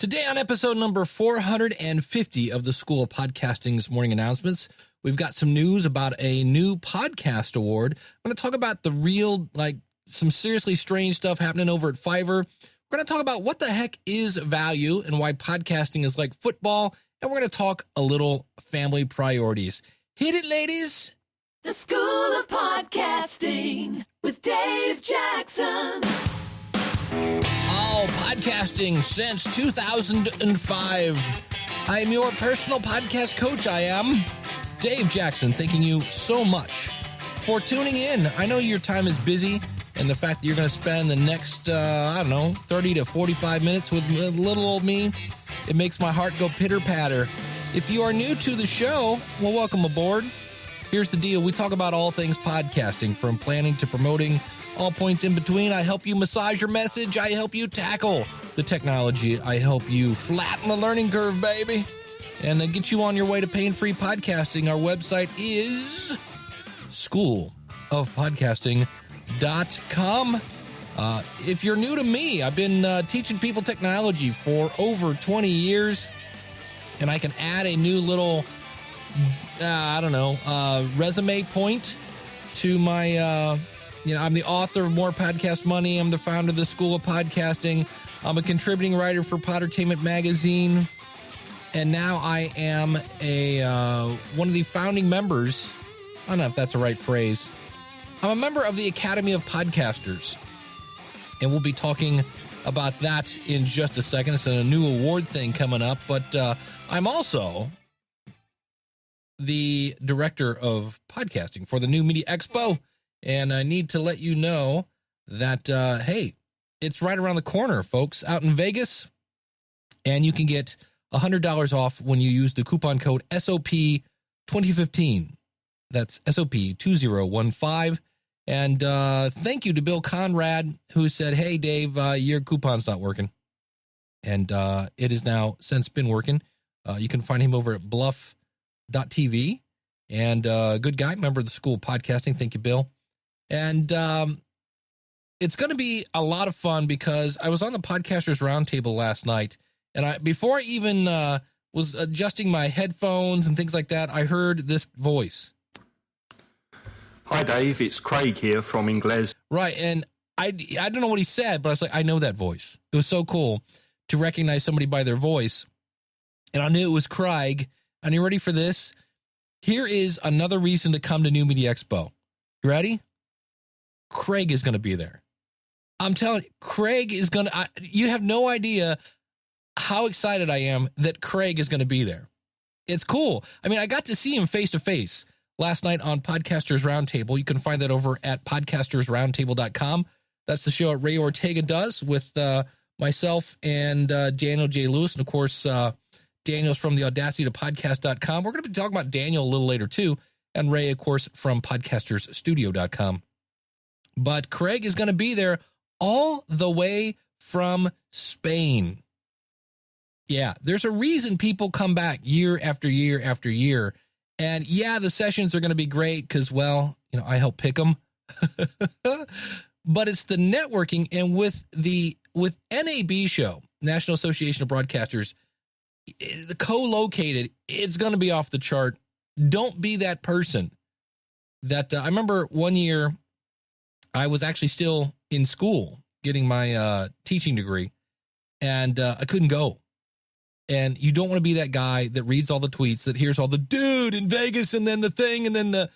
Today on episode number 450 of the School of Podcasting's morning announcements, we've got some news about a new podcast award. I'm going to talk about the real, some seriously strange stuff happening over at Fiverr. We're going to talk about what the heck is value and why podcasting is like football. And we're going to talk a little family priorities. Hit it, ladies. The School of Podcasting with Dave Jackson. Oh, podcasting since 2005. I am your personal podcast coach. I am Dave Jackson, thanking you so much for tuning in. I know your time is busy, and the fact that you're going to spend the next, 30 to 45 minutes with little old me, it makes my heart go pitter-patter. If you are new to the show, well, welcome aboard. Here's the deal. We talk about all things podcasting, from planning to promoting, all points in between. I help you massage your message. I help you tackle the technology. I help you flatten the learning curve, baby, and get you on your way to pain-free podcasting. Our website is schoolofpodcasting.com. If you're new to me, I've been teaching people technology for over 20 years, and I can add a new little, resume point to my, I'm the author of More Podcast Money. I'm the founder of the School of Podcasting. I'm a contributing writer for Pottertainment Magazine. And now I am one of the founding members. I don't know if that's the right phrase. I'm a member of the Academy of Podcasters. And we'll be talking about that in just a second. It's a new award thing coming up. But I'm also the director of podcasting for the New Media Expo. And I need to let you know that, hey, it's right around the corner, folks, out in Vegas. And you can get $100 off when you use the coupon code SOP2015. That's SOP2015. And thank you to Bill Conrad, who said, hey, Dave, your coupon's not working. And it has now since been working. You can find him over at bluff.tv. And good guy, member of the School of Podcasting. Thank you, Bill. And it's going to be a lot of fun because I was on the Podcasters Roundtable last night, and before I even was adjusting my headphones and things like that, I heard this voice. Hi, Dave. It's Craig here from Ingles. Right, and I don't know what he said, but I was like, I know that voice. It was so cool to recognize somebody by their voice, and I knew it was Craig. And you ready for this? Here is another reason to come to New Media Expo. You ready? Craig is going to be there. I'm telling you, Craig is going to, you have no idea how excited I am that Craig is going to be there. It's cool. I mean, I got to see him face to face last night on Podcasters Roundtable. You can find that over at podcastersroundtable.com. That's the show that Ray Ortega does with myself and Daniel J. Lewis. And of course, Daniel's from the Audacity to Podcast.com. We're going to be talking about Daniel a little later too. And Ray, of course, from podcastersstudio.com. But Craig is going to be there all the way from Spain. Yeah, there's a reason people come back year after year after year. And yeah, the sessions are going to be great because, well, I help pick them. But it's the networking, and with NAB show, National Association of Broadcasters, co-located, it's going to be off the chart. Don't be that person that I remember one year I was actually still in school getting my teaching degree, and I couldn't go. And you don't want to be that guy that reads all the tweets, that hears all the dude in Vegas, and then the thing, and then the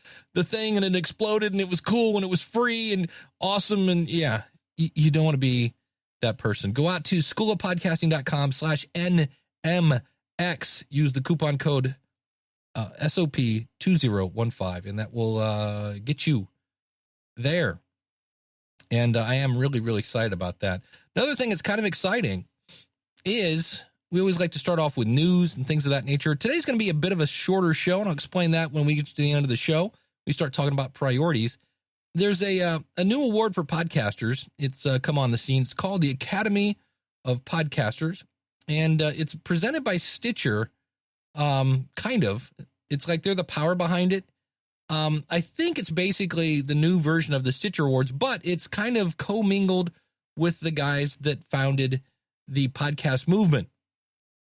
thing, and it exploded, and it was cool, and it was free and awesome. And yeah, you don't want to be that person. Go out to schoolofpodcasting.com/NMX. Use the coupon code SOP2015, and that will get you there. And I am really, really excited about that. Another thing that's kind of exciting is we always like to start off with news and things of that nature. Today's going to be a bit of a shorter show, and I'll explain that when we get to the end of the show. We start talking about priorities. There's a new award for podcasters. It's come on the scene. It's called the Academy of Podcasters, and it's presented by Stitcher, kind of. It's like they're the power behind it. I think it's basically the new version of the Stitcher Awards, but it's kind of commingled with the guys that founded the podcast movement.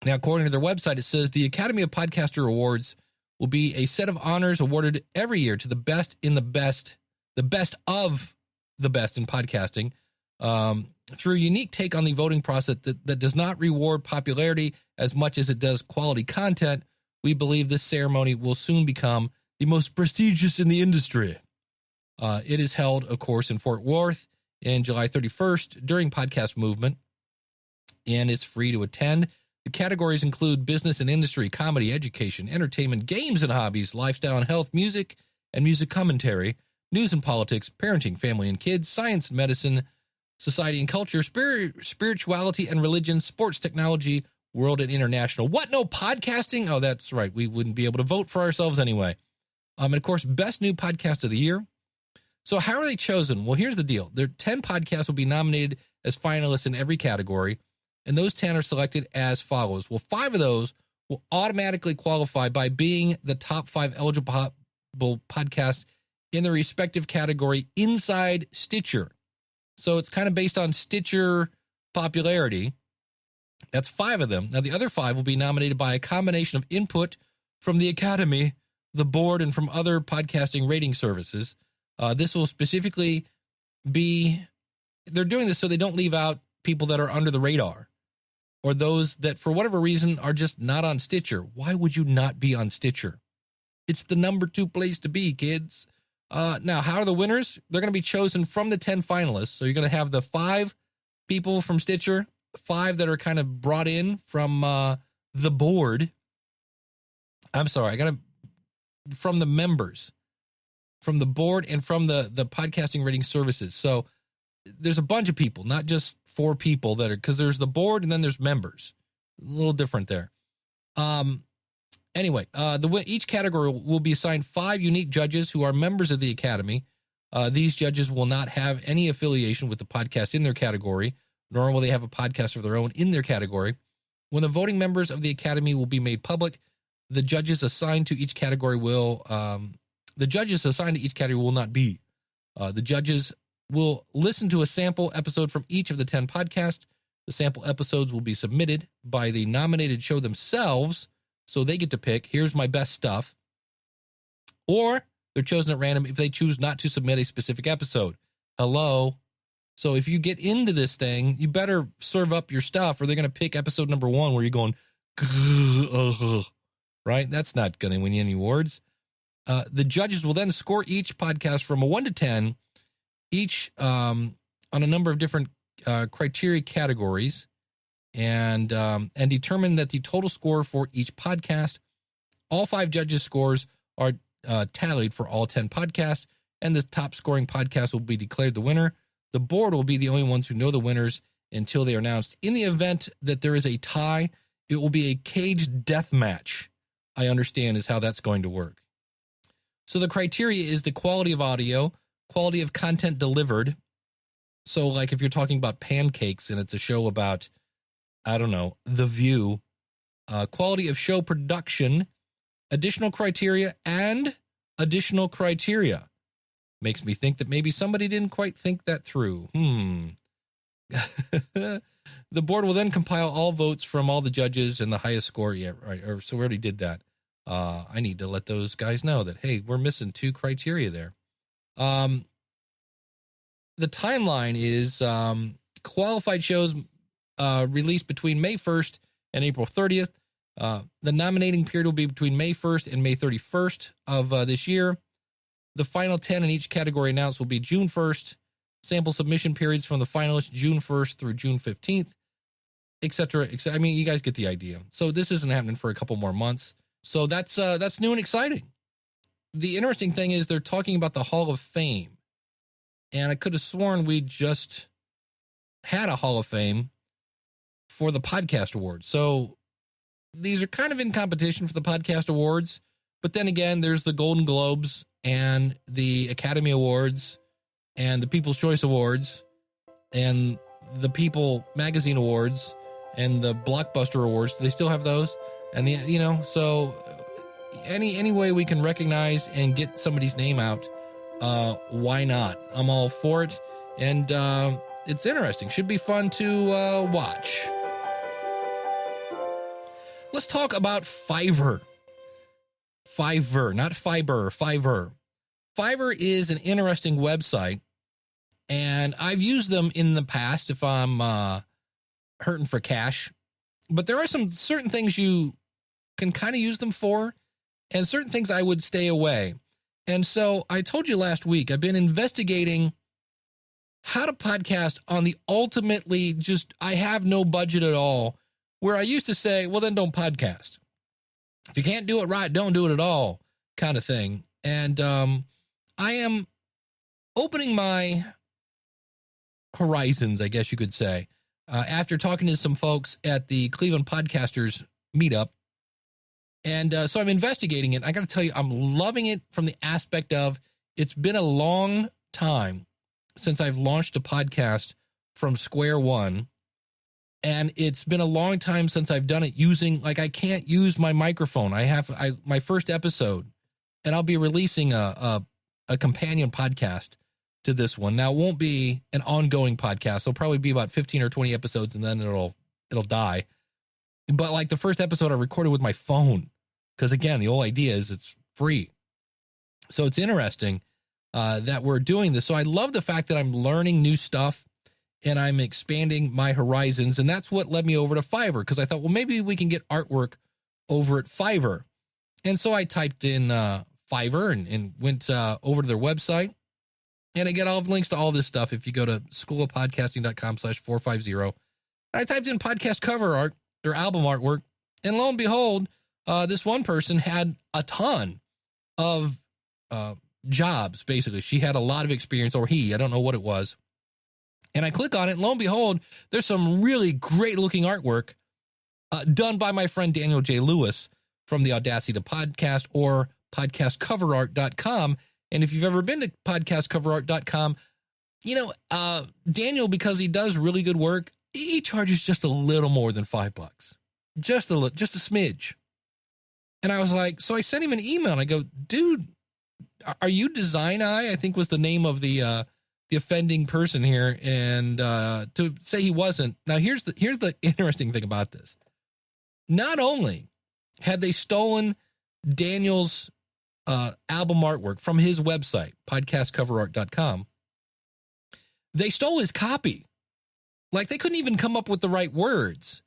Now, according to their website, it says the Academy of Podcaster Awards will be a set of honors awarded every year to the best of the best in podcasting, through a unique take on the voting process that does not reward popularity as much as it does quality content. We believe this ceremony will soon become the most prestigious in the industry. It is held, of course, in Fort Worth in July 31st during Podcast Movement, and it's free to attend. The categories include business and industry, comedy, education, entertainment, games and hobbies, lifestyle and health, music and music commentary, news and politics, parenting, family and kids, science and medicine, society and culture, spirituality and religion, sports, technology, world and international. What? No podcasting? Oh, that's right. We wouldn't be able to vote for ourselves anyway. And of course, best new podcast of the year. So how are they chosen? Well, here's the deal. 10 podcasts will be nominated as finalists in every category, and those 10 are selected as follows. Well, 5 of those will automatically qualify by being the top 5 eligible podcasts in the respective category inside Stitcher. So it's kind of based on Stitcher popularity. That's 5 of them. Now, the other 5 will be nominated by a combination of input from the Academy, the board, and from other podcasting rating services. This will specifically be, they're doing this so they don't leave out people that are under the radar or those that for whatever reason are just not on Stitcher. Why would you not be on Stitcher? It's the number 2 place to be, kids. Now, how are the winners? They're going to be chosen from the 10 finalists. So you're going to have the 5 people from Stitcher, 5 that are kind of brought in from the board. I'm sorry, from the members, from the board and from the podcasting rating services. So there's a bunch of people, not just 4 people that are, because there's the board and then there's members. A little different there. Anyway, each category will be assigned 5 unique judges who are members of the Academy. These judges will not have any affiliation with the podcast in their category, nor will they have a podcast of their own in their category. When the voting members of the Academy will be made public, the judges assigned to each category will not be. The judges will listen to a sample episode from each of the 10 podcasts. The sample episodes will be submitted by the nominated show themselves, so they get to pick, here's my best stuff. Or they're chosen at random if they choose not to submit a specific episode. Hello? So if you get into this thing, you better serve up your stuff or they're going to pick episode number 1 where you're going, right? That's not going to win you any awards. The judges will then score each podcast from a 1 to 10, each on a number of different criteria categories, and determine that the total score for each podcast. All 5 judges' scores are tallied for all 10 podcasts, and the top scoring podcast will be declared the winner. The board will be the only ones who know the winners until they are announced. In the event that there is a tie, it will be a caged death match, I understand is how that's going to work. So the criteria is the quality of audio, quality of content delivered. So like if you're talking about pancakes and it's a show about, I don't know, The View, quality of show production, additional criteria, and additional criteria. Makes me think that maybe somebody didn't quite think that through. The board will then compile all votes from all the judges and the highest score. Yeah, right. So we already did that. I need to let those guys know that, hey, we're missing 2 criteria there. The timeline is qualified shows released between May 1st and April 30th. The nominating period will be between May 1st and May 31st of this year. The final 10 in each category announced will be June 1st. Sample submission periods from the finalists, June 1st through June 15th, etc. I mean, you guys get the idea. So this isn't happening for a couple more months. So that's new and exciting. The interesting thing is they're talking about the Hall of Fame. And I could have sworn we just had a Hall of Fame for the Podcast Awards. So these are kind of in competition for the Podcast Awards. But then again, there's the Golden Globes and the Academy Awards and the People's Choice Awards and the People Magazine Awards and the Blockbuster Awards. Do they still have those? And so any way we can recognize and get somebody's name out, why not? I'm all for it. And it's interesting. Should be fun to watch. Let's talk about Fiverr. Fiverr, not Fiber, Fiverr. Fiverr is an interesting website, and I've used them in the past if I'm hurting for cash. But there are some certain things you can kind of use them for, and certain things I would stay away. And so I told you last week, I've been investigating how to podcast on the ultimately just, I have no budget at all, where I used to say, well, then don't podcast. If you can't do it right, don't do it at all, kind of thing. And I am opening my horizons, I guess you could say, after talking to some folks at the Cleveland Podcasters meetup. And so I'm investigating it. I got to tell you, I'm loving it from the aspect of it's been a long time since I've launched a podcast from square one. And it's been a long time since I've done it using, like, I can't use my microphone. My first episode, and I'll be releasing a companion podcast to this one. Now, it won't be an ongoing podcast. It'll probably be about 15 or 20 episodes, and then it'll die. But like the first episode I recorded with my phone, because again, the whole idea is it's free. So it's interesting that we're doing this. So I love the fact that I'm learning new stuff and I'm expanding my horizons. And that's what led me over to Fiverr, because I thought, well, maybe we can get artwork over at Fiverr. And so I typed in Fiverr and went over to their website. And I get all the links to all this stuff if you go to schoolofpodcasting.com/450. I typed in podcast cover art or album artwork. And lo and behold, this one person had a ton of jobs, basically. She had a lot of experience, or I don't know what it was. And I click on it, and lo and behold, there's some really great-looking artwork done by my friend Daniel J. Lewis from the Audacity to Podcast or podcastcoverart.com. And if you've ever been to podcastcoverart.com, Daniel, because he does really good work, he charges just a little more than $5. Just a smidge. And I was like, so I sent him an email, and I go, dude, are you Design Eye? I think was the name of the offending person here, and to say he wasn't. Now here's the interesting thing about this. Not only had they stolen Daniel's album artwork from his website, podcastcoverart.com, they stole his copy. Like, they couldn't even come up with the right words.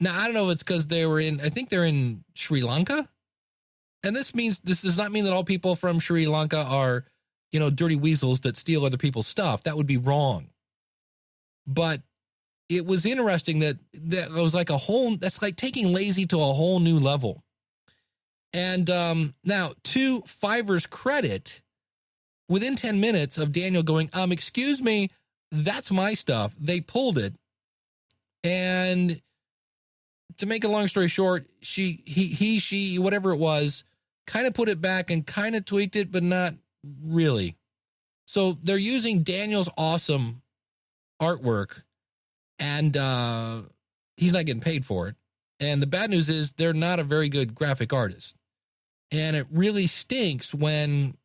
Now, I don't know if it's because I think they're in Sri Lanka. And this does not mean that all people from Sri Lanka are, dirty weasels that steal other people's stuff. That would be wrong. But it was interesting that was like that's like taking lazy to a whole new level. And now, to Fiverr's credit, within 10 minutes of Daniel going, excuse me, that's my stuff, they pulled it. And to make a long story short, she, whatever it was, kind of put it back and kind of tweaked it, but not really. So they're using Daniel's awesome artwork, and he's not getting paid for it. And the bad news is they're not a very good graphic artist. And it really stinks when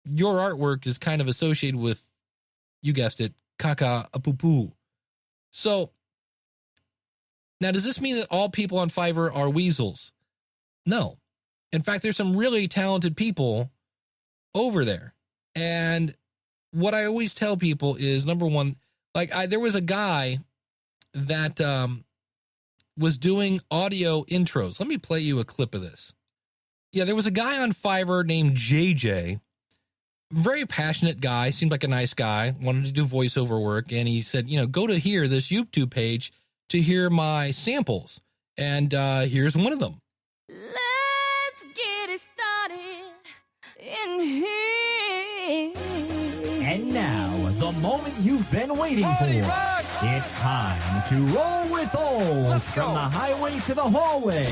your artwork is kind of associated with, you guessed it, caca a poo-poo. So now, does this mean that all people on Fiverr are weasels? No. In fact, there's some really talented people over there. And what I always tell people is, number one, there was a guy that was doing audio intros. Let me play you a clip of this. Yeah, there was a guy on Fiverr named JJ, very passionate guy, seemed like a nice guy, wanted to do voiceover work. And he said, go to this YouTube page to hear my samples. And here's one of them. Let's get it started in here. And now, the moment you've been waiting for. It's time to roll with Oles from the highway to the hallway.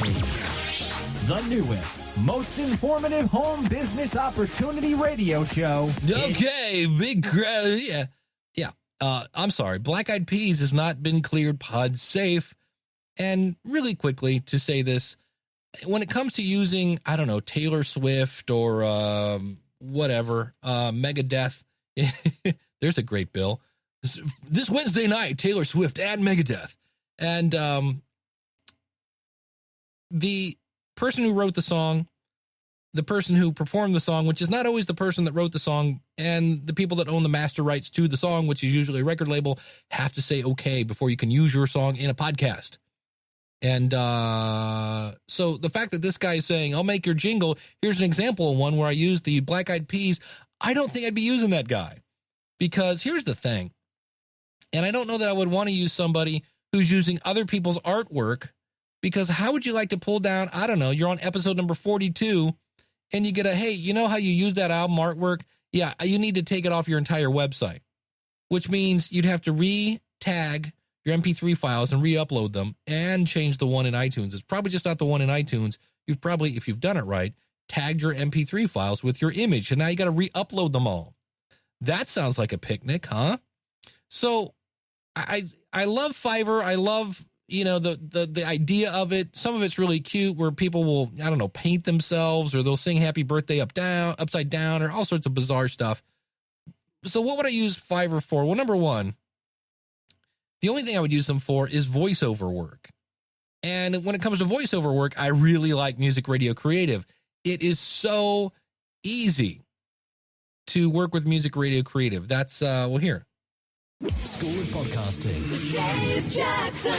The newest, most informative home business opportunity radio show. Okay, big crowd. Yeah. I'm sorry. Black Eyed Peas has not been cleared pod safe. And really quickly to say this, when it comes to using, I don't know, Taylor Swift or whatever, Megadeth, there's a great bill. This Wednesday night, Taylor Swift and Megadeth. And the person who wrote the song, the person who performed the song, which is not always the person that wrote the song, and the people that own the master rights to the song, which is usually a record label, have to say okay before you can use your song in a podcast. And so the fact that this guy is saying, I'll make your jingle, here's an example of one where I used the Black Eyed Peas, I don't think I'd be using that guy. Because here's the thing, and I don't know that I would want to use somebody who's using other people's artwork, because how would you like to pull down, I don't know, you're on episode number 42, and you get a, hey, you know how you use that album artwork? Yeah, you need to take it off your entire website, which means you'd have to re-tag your MP3 files and re-upload them and change the one in iTunes. It's probably just not the one in iTunes. You've probably, if you've done it right, tagged your MP3 files with your image, and now you got to re-upload them all. That sounds like a picnic, huh? So I love Fiverr. I love, you know, the idea of it. Some of it's really cute where people will, I don't know, paint themselves, or they'll sing happy birthday upside down, or all sorts of bizarre stuff. So what would I use Fiverr for? Well, number one, the only thing I would use them for is voiceover work. And when it comes to voiceover work, I really like Music Radio Creative. It is so easy to work with Music Radio Creative. That's, well, here. School of Podcasting. Dave Jackson.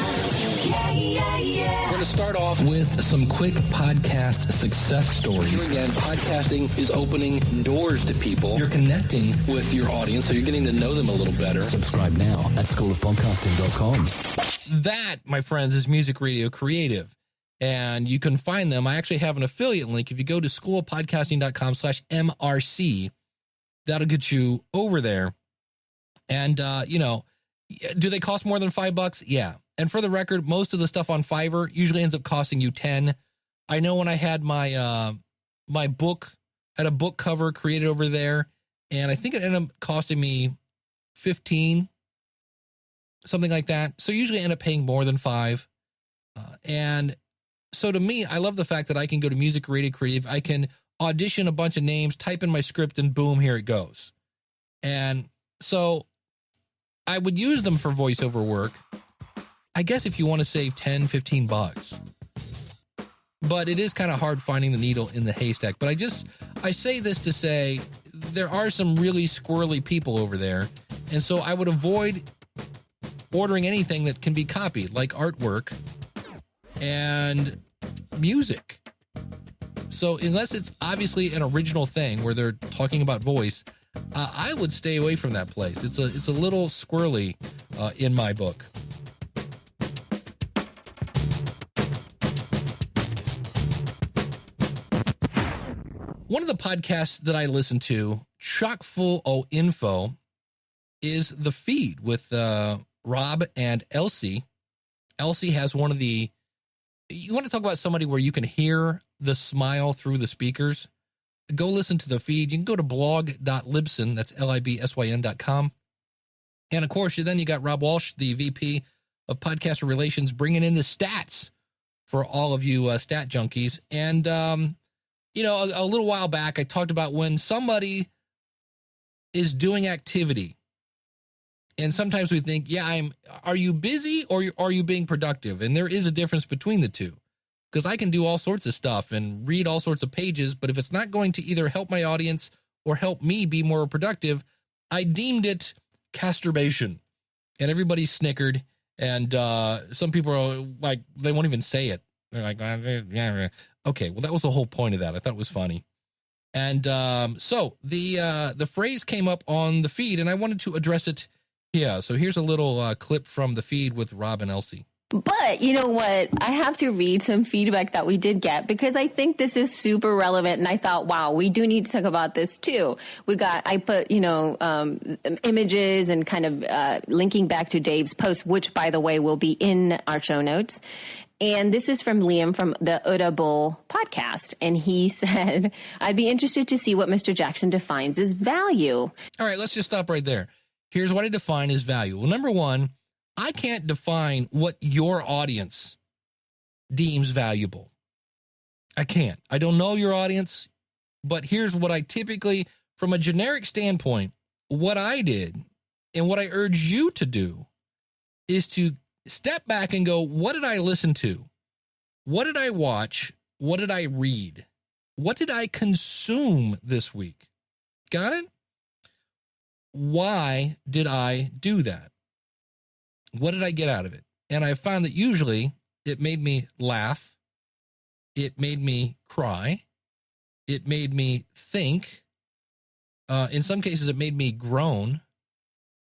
Yeah. We're going to start off with some quick podcast success stories. Here again, podcasting is opening doors to people. You're connecting with your audience, so you're getting to know them a little better. Subscribe now at schoolofpodcasting.com. That, my friends, is Music Radio Creative. And you can find them. I actually have an affiliate link. If you go to schoolofpodcasting.com/MRC, that'll get you over there. And, you know, do they cost more than $5? Yeah. And for the record, most of the stuff on Fiverr usually ends up costing you $10. I know when I had my, my book, had a book cover created over there, and I think it ended up costing me $15, something like that. So usually I end up paying more than $5. And so to me, I love the fact that I can go to Music Radio Creative. I can audition a bunch of names, type in my script, and boom, here it goes. And so I would use them for voiceover work, I guess, if you want to save $10, $15. But it is kind of hard finding the needle in the haystack. But I say this to say there are some really squirrely people over there. And so I would avoid ordering anything that can be copied, like artwork and music. So unless it's obviously an original thing where they're talking about voice, I would stay away from that place. It's a little squirrely in my book. One of the podcasts that I listen to, chock full of info, is The Feed with Rob and Elsie. Elsie has one of the, you want to talk about somebody where you can hear the smile through the speakers? Go listen to The Feed. You can go to blog.libsyn, that's libsyn.com. And of course, then you got Rob Walsh, the VP of Podcaster Relations, bringing in the stats for all of you stat junkies. And, you know, a little while back, I talked about when somebody is doing activity. And sometimes we think, yeah, are you busy or are you being productive? And there is a difference between the two. Because I can do all sorts of stuff and read all sorts of pages, but if it's not going to either help my audience or help me be more productive, I deemed it casturbation. And everybody snickered, and some people are like, they won't even say it. They're like, yeah. Okay, well, that was the whole point of that. I thought it was funny. And so the phrase came up on The Feed, and I wanted to address it here. So here's a little clip from The Feed with Rob and Elsie. But you know what? I have to read some feedback that we did get because I think this is super relevant. And I thought, wow, we do need to talk about this too. I put, images and kind of linking back to Dave's post, which, by the way, will be in our show notes. And this is from Liam from the Audible podcast. And he said, I'd be interested to see what Mr. Jackson defines as value. All right, let's just stop right there. Here's what I define as value. Well, number one, I can't define what your audience deems valuable. I can't. I don't know your audience, but here's what I typically, from a generic standpoint, what I did and what I urge you to do is to step back and go, what did I listen to? What did I watch? What did I read? What did I consume this week? Got it? Why did I do that? What did I get out of it? And I found that usually it made me laugh. It made me cry. It made me think. In some cases, it made me groan.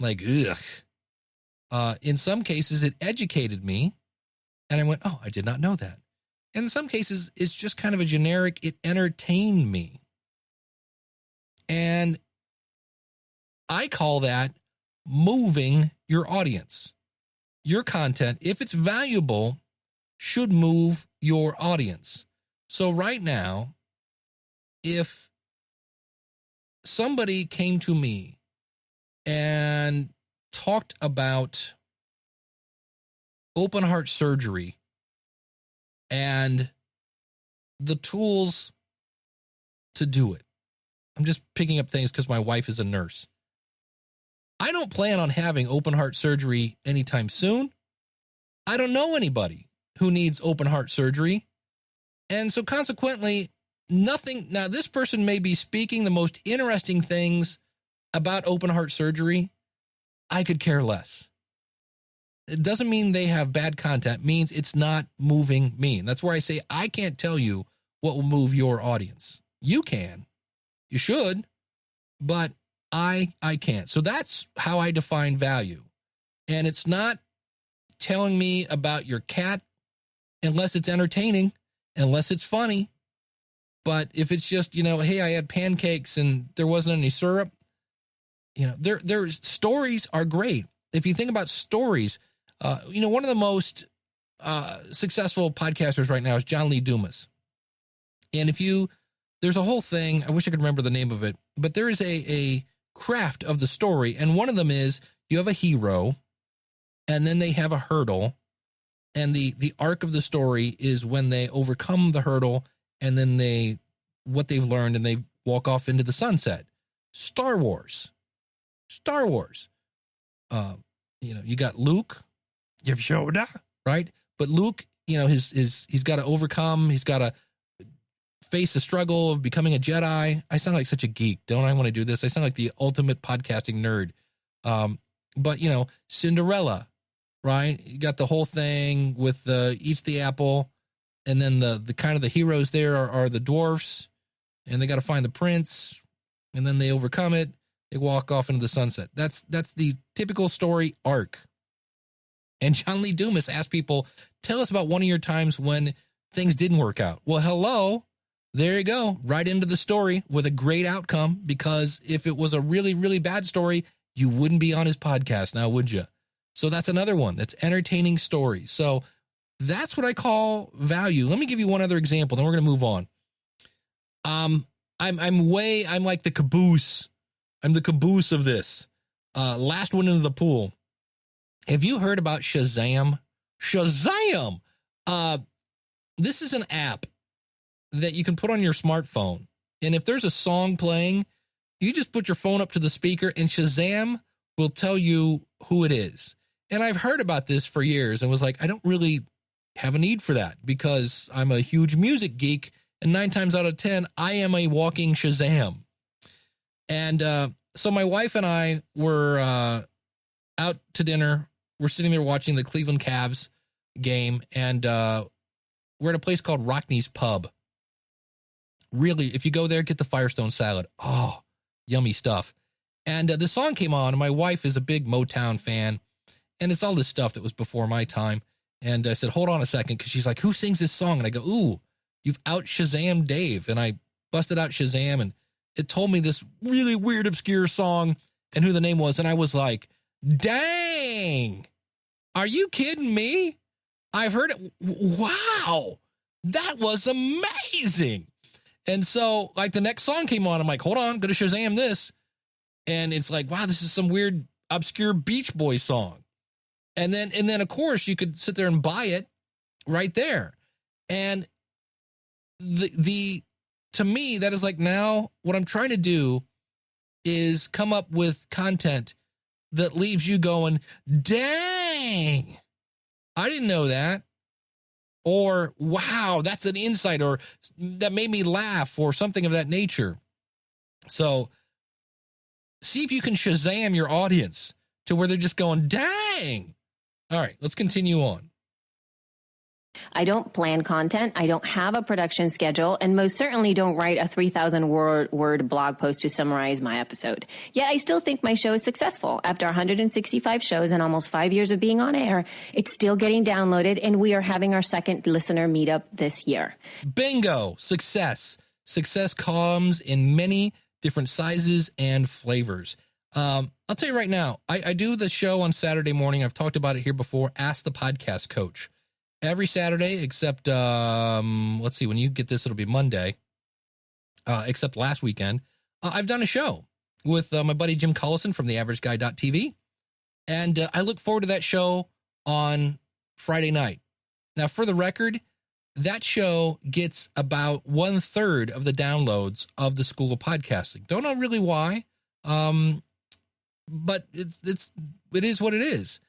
Like, ugh. In some cases, it educated me. And I went, oh, I did not know that. And in some cases, it's just kind of a generic, it entertained me. And I call that moving your audience. Your content, if it's valuable, should move your audience. So right now, if somebody came to me and talked about open heart surgery and the tools to do it, I'm just picking up things because my wife is a nurse. I don't plan on having open heart surgery anytime soon. I don't know anybody who needs open heart surgery. And so consequently, nothing. Now, this person may be speaking the most interesting things about open heart surgery. I could care less. It doesn't mean they have bad content. It means it's not moving me. And that's where I say I can't tell you what will move your audience. You can. You should. But I can't. So that's how I define value. And it's not telling me about your cat unless it's entertaining, unless it's funny. But if it's just, hey, I had pancakes and there wasn't any syrup, their stories are great. If you think about stories, one of the most successful podcasters right now is John Lee Dumas. And there's a whole thing, I wish I could remember the name of it, but there is a craft of the story. And one of them is you have a hero and then they have a hurdle. And the arc of the story is when they overcome the hurdle and then what they've learned and they walk off into the sunset. Star Wars. You got Luke, you have Yoda, right? But Luke, he's got to overcome, he's got to face the struggle of becoming a Jedi. I sound like such a geek. Don't I want to do this? I sound like the ultimate podcasting nerd. But Cinderella, right? You got the whole thing with eats the apple. And then the kind of the heroes there are the dwarfs and they got to find the prince and then they overcome it. They walk off into the sunset. That's the typical story arc. And John Lee Dumas asked people, tell us about one of your times when things didn't work out. Well, hello. There you go. Right into the story with a great outcome, because if it was a really, really bad story, you wouldn't be on his podcast now, would you? So that's another one. That's entertaining stories. So that's what I call value. Let me give you one other example, then we're going to move on. I'm like the caboose. I'm the caboose of this. Last one into the pool. Have you heard about Shazam? Shazam! This is an app that you can put on your smartphone. And if there's a song playing, you just put your phone up to the speaker and Shazam will tell you who it is. And I've heard about this for years and was like, I don't really have a need for that because I'm a huge music geek. And 9 times out of 10, I am a walking Shazam. And so my wife and I were out to dinner. We're sitting there watching the Cleveland Cavs game. And we're at a place called Rockney's Pub. Really, if you go there, get the Firestone salad. Oh, yummy stuff. And the song came on, and my wife is a big Motown fan, and it's all this stuff that was before my time. And I said, hold on a second, because she's like, who sings this song? And I go, ooh, you've out Shazam Dave. And I busted out Shazam, and it told me this really weird, obscure song and who the name was. And I was like, dang, are you kidding me? I've heard it. Wow, that was amazing. And so, like, the next song came on. I'm like, hold on, going to Shazam this. And it's like, wow, this is some weird, obscure Beach Boys song. And then, of course, you could sit there and buy it right there. And to me, that is like, now what I'm trying to do is come up with content that leaves you going, dang, I didn't know that. or wow, that's an insight, or that made me laugh, or something of that nature. So see if you can Shazam your audience to where they're just going, dang. All right, let's continue on. I don't plan content. I don't have a production schedule, and most certainly don't write a 3,000 word blog post to summarize my episode. Yet I still think my show is successful. After 165 shows and almost 5 years of being on air, it's still getting downloaded, and we are having our second listener meetup this year. Bingo! Success. Success comes in many different sizes and flavors. I'll tell you right now, I do the show on Saturday morning. I've talked about it here before. Ask the Podcast Coach. Every Saturday, except, let's see, when you get this, it'll be Monday, except last weekend. I've done a show with my buddy Jim Collison from theaverageguy.tv, and I look forward to that show on Friday night. Now, for the record, that show gets about 1/3 of the downloads of the School of Podcasting. Don't know really why, but it is what it is.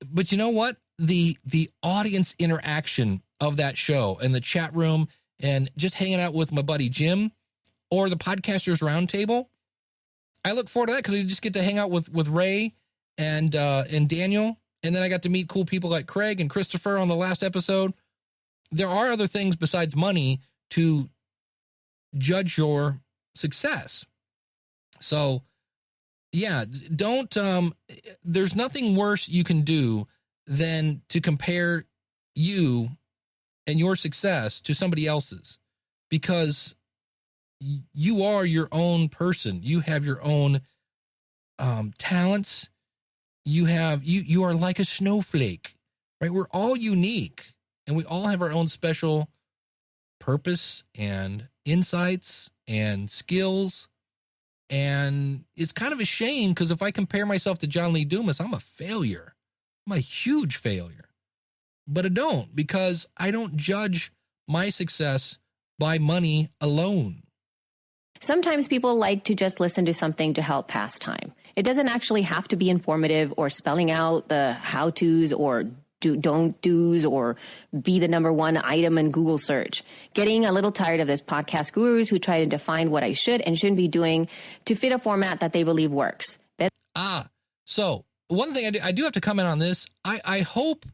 But you know what? The audience interaction of that show and the chat room and just hanging out with my buddy Jim or the Podcasters Roundtable, I look forward to that because I just get to hang out with Ray and Daniel, and then I got to meet cool people like Craig and Christopher on the last episode. There are other things besides money to judge your success. So, yeah, don't, there's nothing worse you can do than to compare you and your success to somebody else's, because you are your own person. You have your own talents. You are like a snowflake, right? We're all unique, and we all have our own special purpose and insights and skills. And it's kind of a shame, because if I compare myself to John Lee Dumas, I'm a failure. I'm a huge failure. But I don't, because I don't judge my success by money alone. Sometimes people like to just listen to something to help pass time. It doesn't actually have to be informative or spelling out the how-tos or don't do's or be the number one item in Google search. Getting a little tired of this podcast gurus who try to define what I should and shouldn't be doing to fit a format that they believe works. So one thing I do have to comment on this. I hope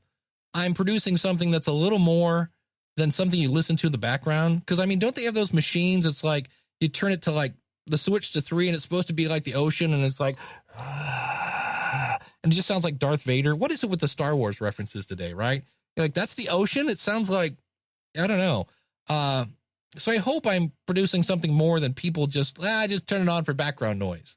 I'm producing something that's a little more than something you listen to in the background. Because, I mean, don't they have those machines? It's like you turn it to like the switch to 3 and it's supposed to be like the ocean, and it's like, and it just sounds like Darth Vader. What is it with the Star Wars references today, right? You're like, that's the ocean? It sounds like, I don't know. So I hope I'm producing something more than people just turn it on for background noise.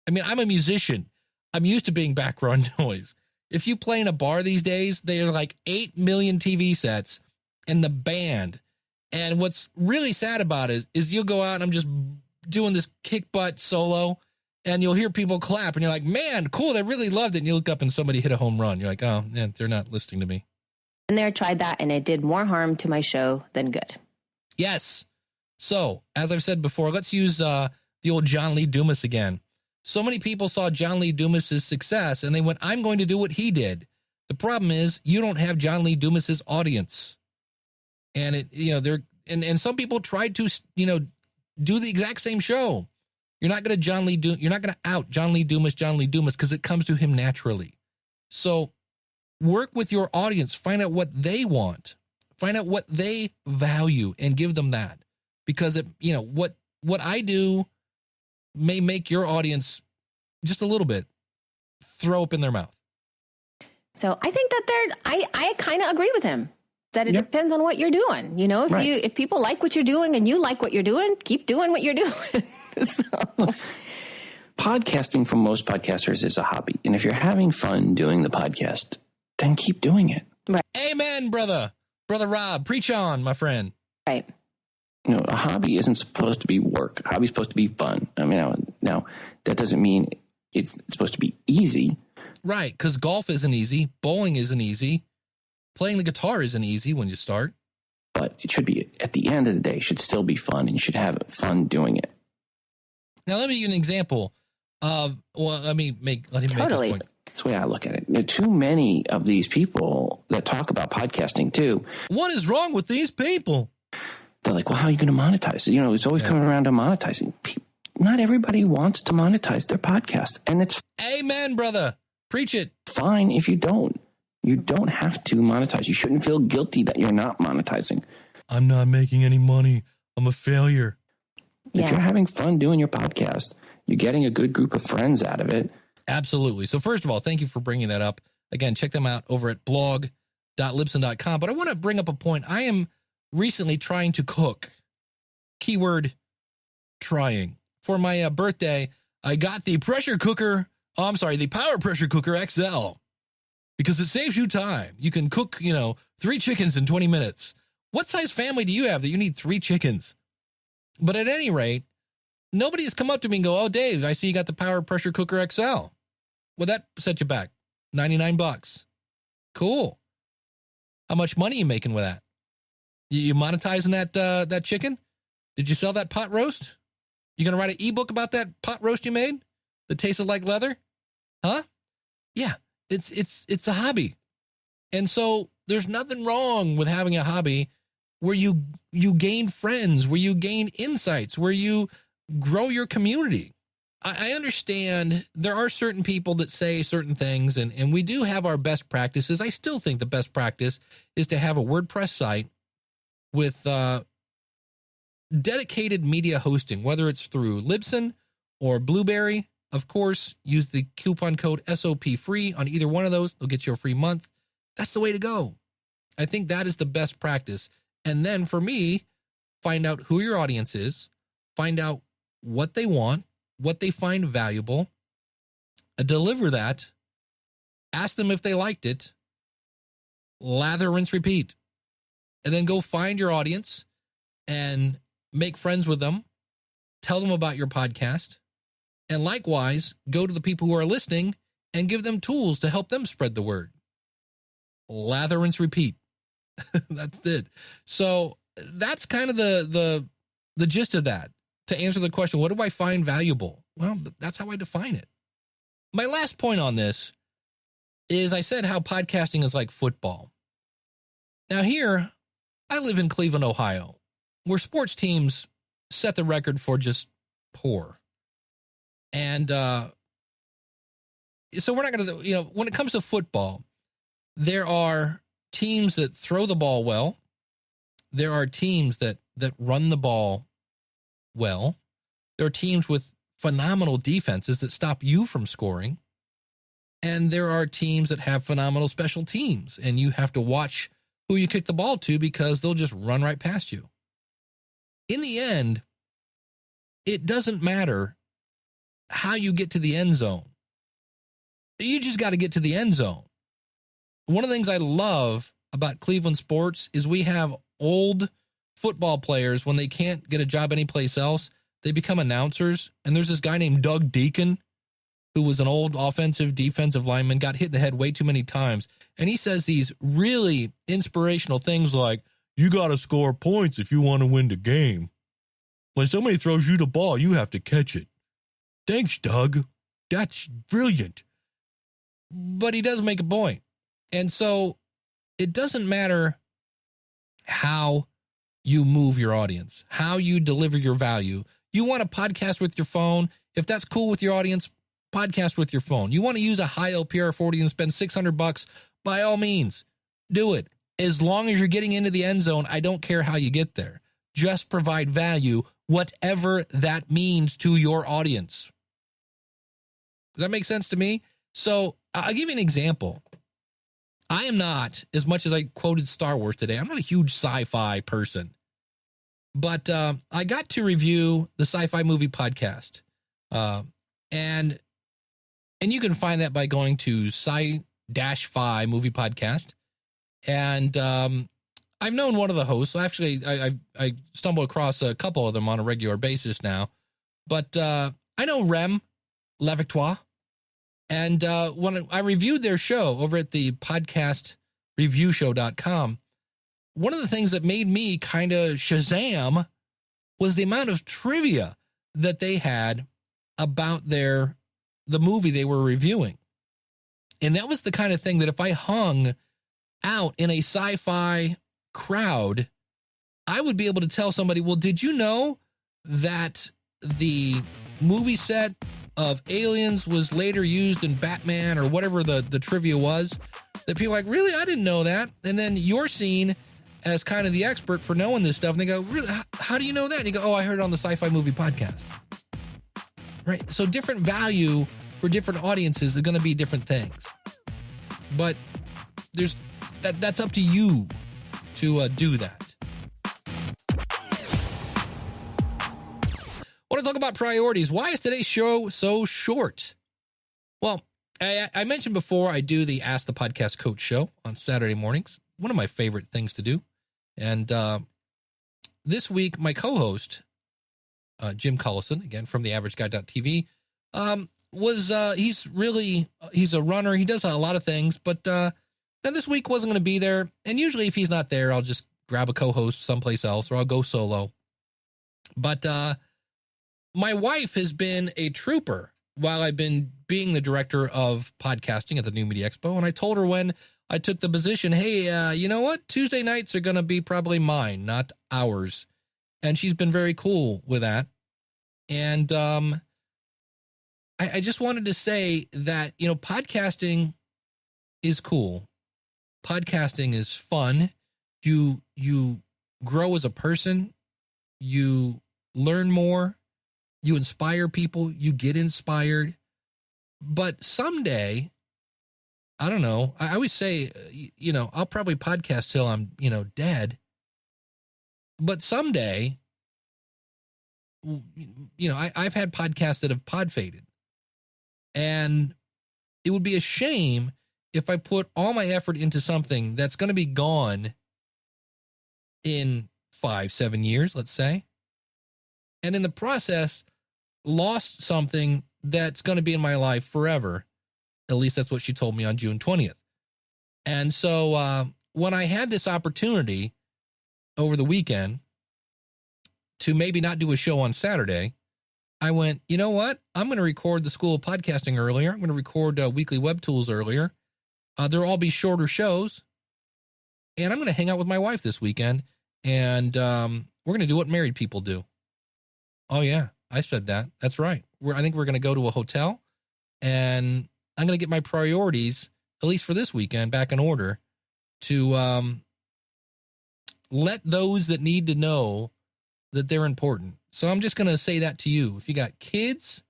I mean, I'm a musician. I'm used to being background noise. If you play in a bar these days, they are like 8 million TV sets and the band. And what's really sad about it is you'll go out and I'm just doing this kick butt solo and you'll hear people clap and you're like, man, cool. They really loved it. And you look up and somebody hit a home run. You're like, oh, man, they're not listening to me. And there, tried that, and it did more harm to my show than good. Yes. So, as I've said before, let's use the old John Lee Dumas again. So many people saw John Lee Dumas's success, and they went, I'm going to do what he did. The problem is you don't have John Lee Dumas's audience. And it, and some people tried to, do the exact same show. You're not going to out John Lee Dumas because it comes to him naturally. So work with your audience, find out what they want, find out what they value, and give them that. Because what I do may make your audience just a little bit throw up in their mouth. So I think that I kind of agree with him that it depends on what you're doing. If people like what you're doing and you like what you're doing, keep doing what you're doing. Look, podcasting for most podcasters is a hobby. And if you're having fun doing the podcast, then keep doing it. Right. Amen, brother. Brother Rob, preach on, my friend. Right. A hobby isn't supposed to be work. A hobby's supposed to be fun. I mean, now that doesn't mean it's supposed to be easy. Right, because golf isn't easy. Bowling isn't easy. Playing the guitar isn't easy when you start. But it should be, at the end of the day, it should still be fun, and you should have fun doing it. Now, let me give you an example of, let him make his point. That's the way I look at it. There are too many of these people that talk about podcasting too. What is wrong with these people? They're like, well, how are you going to monetize it? You know, it's always coming around to monetizing. Not everybody wants to monetize their podcast. And it's Amen, brother. Preach it. fine if you don't. You don't have to monetize. You shouldn't feel guilty that you're not monetizing. I'm not making any money. I'm a failure. If you're having fun doing your podcast, you're getting a good group of friends out of it. Absolutely. So first of all, thank you for bringing that up. Again, check them out over at blog.libsyn.com. But I want to bring up a point. I am recently trying to cook. Keyword trying. For my birthday, I got the the Power Pressure Cooker XL because it saves you time. You can cook, 3 chickens in 20 minutes. What size family do you have that you need 3 chickens? But at any rate, nobody has come up to me and go, oh, Dave, I see you got the Power Pressure Cooker XL. Well, that set you back. $99. Cool. How much money are you making with that? You monetizing that chicken? Did you sell that pot roast? You going to write an ebook about that pot roast you made that tasted like leather? Huh? Yeah, it's a hobby. And so there's nothing wrong with having a hobby where you gain friends, where you gain insights, where you grow your community. I understand there are certain people that say certain things, and we do have our best practices. I still think the best practice is to have a WordPress site with dedicated media hosting, whether it's through Libsyn or Blueberry. Of course, use the coupon code SOP free on either one of those. They'll get you a free month. That's the way to go. I think that is the best practice. And then for me, find out who your audience is, find out what they want, what they find valuable, deliver that, ask them if they liked it, lather, rinse, repeat, and then go find your audience and make friends with them, tell them about your podcast, and likewise, go to the people who are listening and give them tools to help them spread the word. Lather, rinse, repeat. That's it. So that's kind of the gist of that. To answer the question, what do I find valuable? Well, that's how I define it. My last point on this is I said how podcasting is like football. Now here, I live in Cleveland, Ohio, where sports teams set the record for just poor. And so we're not going to, when it comes to football, there are teams that throw the ball well. There are teams that run the ball well. There are teams with phenomenal defenses that stop you from scoring. And there are teams that have phenomenal special teams, and you have to watch who you kick the ball to because they'll just run right past you. In the end, it doesn't matter how you get to the end zone. You just got to get to the end zone. One of the things I love about Cleveland sports is we have old football players, when they can't get a job anyplace else, they become announcers. And there's this guy named Doug Deacon, who was an old offensive defensive lineman, got hit in the head way too many times. And he says these really inspirational things like, you got to score points if you want to win the game. When somebody throws you the ball, you have to catch it. Thanks, Doug. That's brilliant. But he does make a point. And so it doesn't matter how you move your audience, how you deliver your value. You want to podcast with your phone. If that's cool with your audience, podcast with your phone. You want to use a high LPR 40 and spend $600, by all means, do it. As long as you're getting into the end zone, I don't care how you get there. Just provide value, whatever that means to your audience. Does that make sense to me? So I'll give you an example. I am not, as much as I quoted Star Wars today, I'm not a huge sci-fi person. But I got to review the Sci-Fi Movie Podcast. And you can find that by going to Sci-Fi Movie Podcast. And I've known one of the hosts. So actually, I stumble across a couple of them on a regular basis now. But I know Rem Lavictoire. And when I reviewed their show over at the podcastreviewshow.com, one of the things that made me kind of Shazam was the amount of trivia that they had about the movie they were reviewing. And that was the kind of thing that if I hung out in a sci-fi crowd, I would be able to tell somebody, well, did you know that the movie set of Aliens was later used in Batman or whatever the trivia was? That people are like, really? I didn't know that. And then you're seen as kind of the expert for knowing this stuff. And they go, really? How do you know that? And you go, oh, I heard it on the Sci-Fi Movie Podcast. Right? So different value for different audiences are going to be different things. But that's up to you to do that. I want to talk about priorities. Why is today's show so short? Well, I mentioned before I do the Ask the Podcast Coach show on Saturday mornings. One of my favorite things to do. And this week, my co-host, Jim Collison, again from the AverageGuy.tv, he's a runner. He does a lot of things, but now this week wasn't going to be there. And usually if he's not there, I'll just grab a co-host someplace else or I'll go solo. But my wife has been a trooper while I've been being the director of podcasting at the New Media Expo. And I told her when I took the position, hey, you know what? Tuesday nights are going to be probably mine, not ours. And she's been very cool with that. And I just wanted to say that, podcasting is cool. Podcasting is fun. You grow as a person. You learn more. You inspire people. You get inspired. But someday, I don't know. I always say, I'll probably podcast till I'm, dead. But someday, I've had podcasts that have pod faded. And it would be a shame if I put all my effort into something that's going to be gone in 5-7 years, let's say. And in the process, lost something that's going to be in my life forever. At least that's what she told me on June 20th. And so when I had this opportunity over the weekend to maybe not do a show on Saturday, I went, you know what? I'm going to record the School of Podcasting earlier. I'm going to record Weekly Web Tools earlier. They'll all be shorter shows. And I'm going to hang out with my wife this weekend. And we're going to do what married people do. Oh, yeah, I said that. That's right. I think we're going to go to a hotel. And I'm going to get my priorities, at least for this weekend, back in order to let those that need to know that they're important. So I'm just going to say that to you. If you got kids,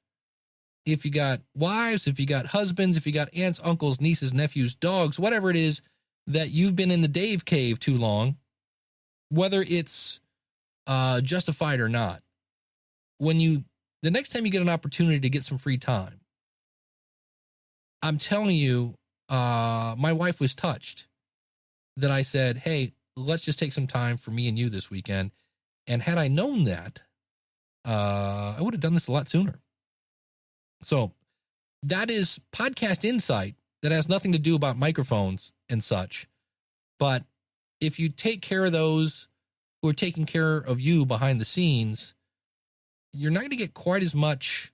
if you got wives, if you got husbands, if you got aunts, uncles, nieces, nephews, dogs, whatever it is that you've been in the Dave cave too long, whether it's justified or not, the next time you get an opportunity to get some free time, I'm telling you, my wife was touched that I said, hey, let's just take some time for me and you this weekend. And had I known that, I would have done this a lot sooner. So that is podcast insight that has nothing to do about microphones and such. But if you take care of those who are taking care of you behind the scenes, you're not going to get quite as much.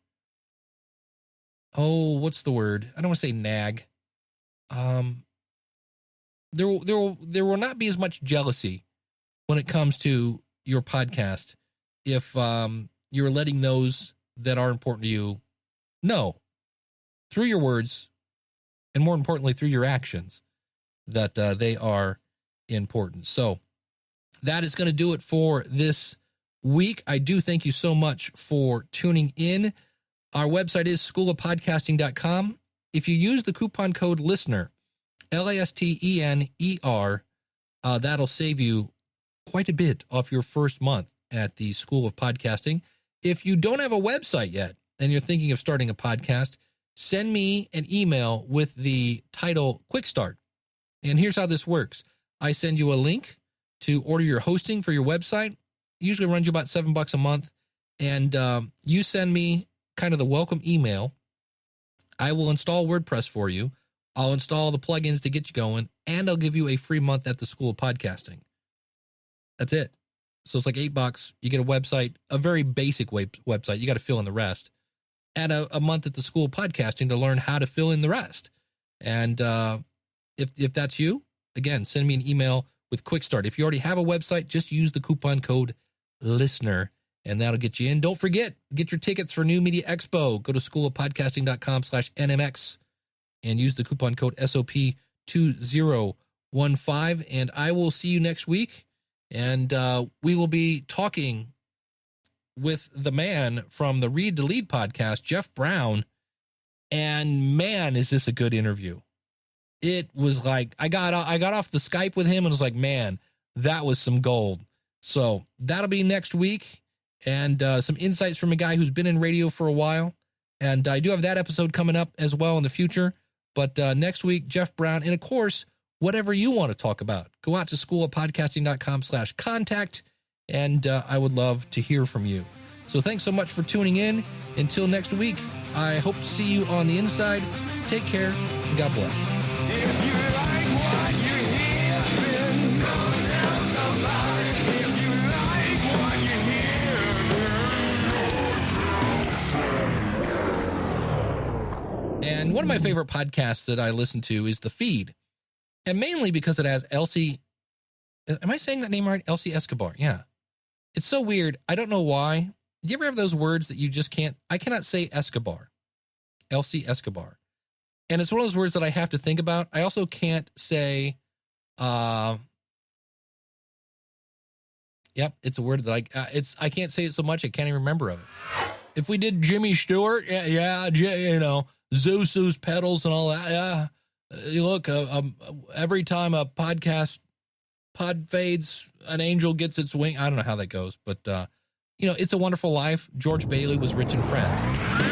Oh, what's the word? I don't want to say nag. There will not be as much jealousy when it comes to your podcast if you're letting those that are important to you know through your words and more importantly through your actions that they are important. So that is going to do it for this week. I do thank you so much for tuning in. Our website is schoolofpodcasting.com. If you use the coupon code LISTENER, LASTENER, that'll save you quite a bit off your first month at the School of Podcasting. If you don't have a website yet and you're thinking of starting a podcast, send me an email with the title Quick Start. And here's how this works. I send you a link to order your hosting for your website. It usually runs you about $7 a month. And you send me kind of the welcome email. I will install WordPress for you. I'll install the plugins to get you going, and I'll give you a free month at the School of Podcasting. That's it. So it's like $8. You get a website, a very basic website. You got to fill in the rest. And a month at the School of Podcasting to learn how to fill in the rest. And if that's you, again, send me an email with Quick Start. If you already have a website, just use the coupon code LISTENER, and that'll get you in. Don't forget, get your tickets for New Media Expo. Go to schoolofpodcasting.com/NMX and use the coupon code SOP2015. And I will see you next week. And we will be talking with the man from the Read to Lead podcast, Jeff Brown. And man, is this a good interview. It was like, I got off the Skype with him and was like, man, that was some gold. So that'll be next week. And some insights from a guy who's been in radio for a while. And I do have that episode coming up as well in the future. But next week, Jeff Brown. And of course, whatever you want to talk about, go out to schoolofpodcasting.com/contact. And I would love to hear from you. So thanks so much for tuning in. Until next week, I hope to see you on the inside. Take care and God bless. If you like what you hear, then go tell somebody. If you like what you hear, then go tell somebody. And one of my favorite podcasts that I listen to is The Feed. And mainly because it has Elsie. Am I saying that name right? Elsie Escobar. Yeah. It's so weird. I don't know why. Do you ever have those words that you just can't? I cannot say Escobar. Elsie Escobar. And it's one of those words that I have to think about. I also can't say, yep, it's a word that I can't say it so much I can't even remember of it. If we did Jimmy Stewart, yeah, you know, Zeus's pedals and all that, yeah. You look, every time a pod fades, an angel gets its wing. I don't know how that goes, but, you know, It's a Wonderful Life. George Bailey was Rich and Friends.